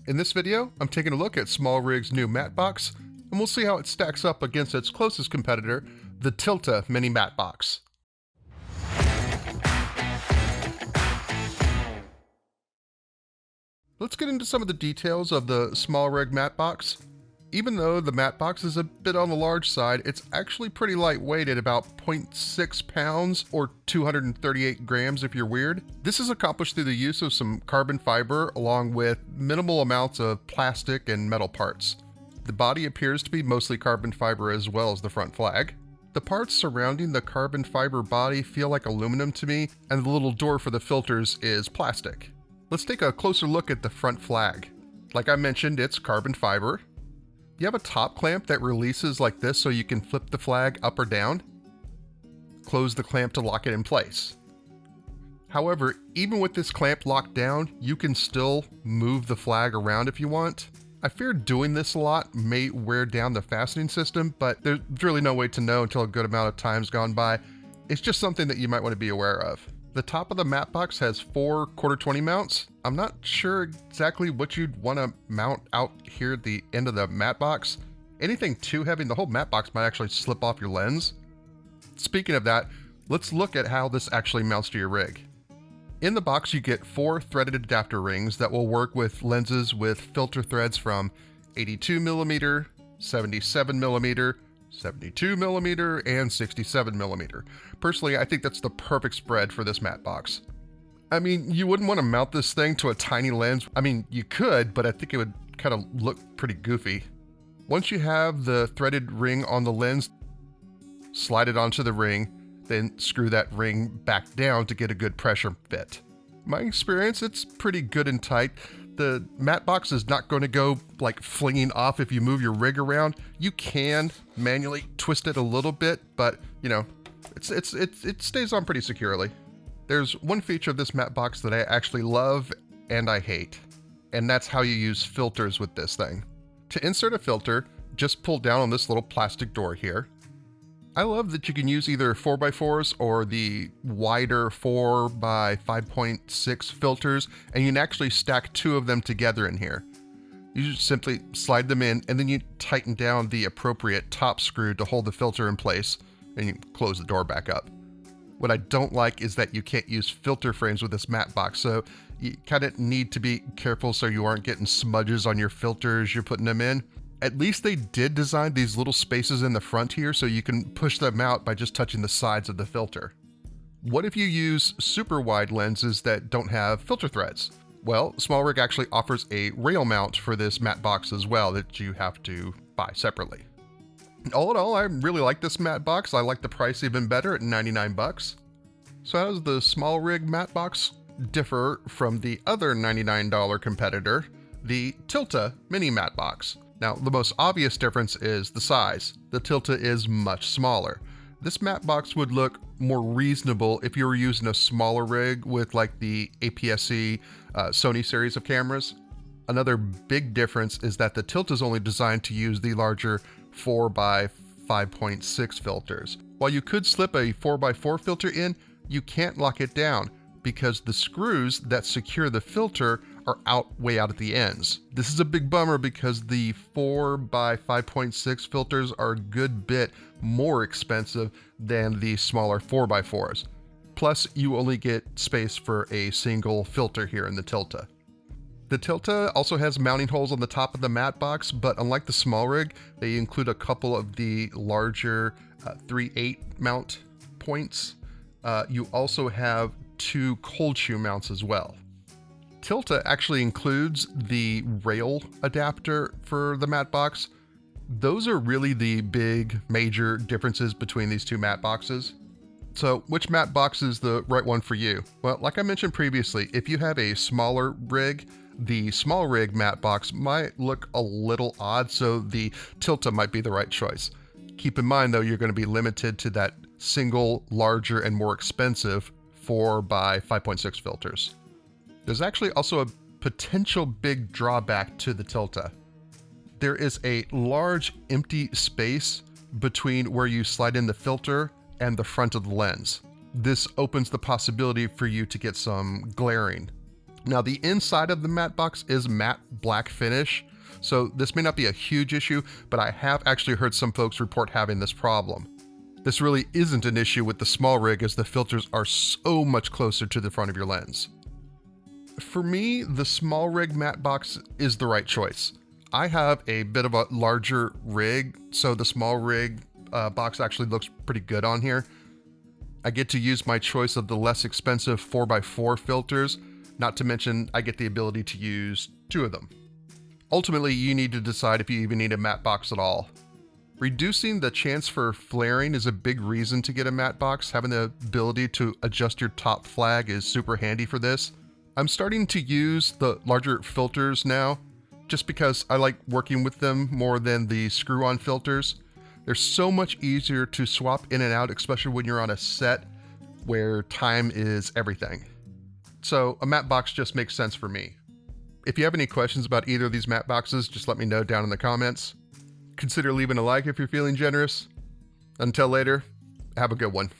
In this video, I'm taking a look at Smallrig's new matte box, and we'll see how it stacks up against its closest competitor, the Tilta mini matte box. Let's get into some of the details of the Smallrig matte box. Even though the matte box is a bit on the large side, it's actually pretty lightweight at about 0.6 pounds or 238 grams if you're weird. This is accomplished through the use of some carbon fiber along with minimal amounts of plastic and metal parts. The body appears to be mostly carbon fiber as well as the front flag. The parts surrounding the carbon fiber body feel like aluminum to me, and the little door for the filters is plastic. Let's take a closer look at the front flag. Like I mentioned, it's carbon fiber. You have a top clamp that releases like this so you can flip the flag up or down. Close the clamp to lock it in place. However, even with this clamp locked down, you can still move the flag around if you want. I fear doing this a lot may wear down the fastening system, but there's really no way to know until a good amount of time's gone by. It's just something that you might want to be aware of. The top of the matte box has 4 1/4-20 mounts. I'm not sure exactly what you'd want to mount out here at the end of the matte box. Anything too heavy, the whole matte box might actually slip off your lens. Speaking of that, let's look at how this actually mounts to your rig. In the box, you get 4 threaded adapter rings that will work with lenses with filter threads from 82mm, 77mm, 72mm, and 67mm. Personally, I think that's the perfect spread for this matte box. I mean, you wouldn't want to mount this thing to a tiny lens. I mean, you could, but I think it would kind of look pretty goofy. Once you have the threaded ring on the lens, slide it onto the ring, then screw that ring back down to get a good pressure fit. In my experience, it's pretty good and tight. The matte box is not going to go like flinging off if you move your rig around. You can manually twist it a little bit, but you know, it stays on pretty securely. There's one feature of this matte box that I actually love and I hate, and that's how you use filters with this thing. To insert a filter, just pull down on this little plastic door here. I love that you can use either 4x4s or the wider 4x5.6 filters, and you can actually stack 2 of them together in here. You just simply slide them in, and then you tighten down the appropriate top screw to hold the filter in place, and you close the door back up. What I don't like is that you can't use filter frames with this matte box, so you kind of need to be careful so you aren't getting smudges on your filters you're putting them in. At least they did design these little spaces in the front here so you can push them out by just touching the sides of the filter. What if you use super wide lenses that don't have filter threads? Well, Smallrig actually offers a rail mount for this matte box as well that you have to buy separately. All in all, I really like this matte box. I like the price even better at 99 bucks. So how does the Smallrig matte box differ from the other $99 competitor, the Tilta mini matte box? Now, the most obvious difference is the size. The Tilta is much smaller. This matte box would look more reasonable if you were using a smaller rig with like the APS-C Sony series of cameras. Another big difference is that the Tilta is only designed to use the larger 4x5.6 filters. While you could slip a 4x4 filter in, you can't lock it down because the screws that secure the filter are way out at the ends. This is a big bummer because the 4x5.6 filters are a good bit more expensive than the smaller 4x4s. Plus, you only get space for a single filter here in the Tilta. The Tilta also has mounting holes on the top of the matte box, but unlike the Smallrig, they include a couple of the larger 3/8 mount points. You also have 2 cold shoe mounts as well. Tilta actually includes the rail adapter for the matte box. Those are really the big major differences between these 2 matte boxes. So which matte box is the right one for you? Well, like I mentioned previously, if you have a smaller rig, the Smallrig matte box might look a little odd, so the Tilta might be the right choice. Keep in mind though, you're going to be limited to that single, larger, and more expensive 4x5.6 filters. There's actually also a potential big drawback to the Tilta. There is a large empty space between where you slide in the filter and the front of the lens. This opens the possibility for you to get some glaring. Now the inside of the matte box is matte black finish, so this may not be a huge issue, but I have actually heard some folks report having this problem. This really isn't an issue with the Smallrig, as the filters are so much closer to the front of your lens. For me, the Smallrig matte box is the right choice. I have a bit of a larger rig, so the Smallrig box actually looks pretty good on here. I get to use my choice of the less expensive 4x4 filters, not to mention I get the ability to use 2 of them. Ultimately, you need to decide if you even need a matte box at all. Reducing the chance for flaring is a big reason to get a matte box. Having the ability to adjust your top flag is super handy for this. I'm starting to use the larger filters now, just because I like working with them more than the screw-on filters. They're so much easier to swap in and out, especially when you're on a set where time is everything. So a matte box just makes sense for me. If you have any questions about either of these matte boxes, just let me know down in the comments. Consider leaving a like if you're feeling generous. Until later, have a good one.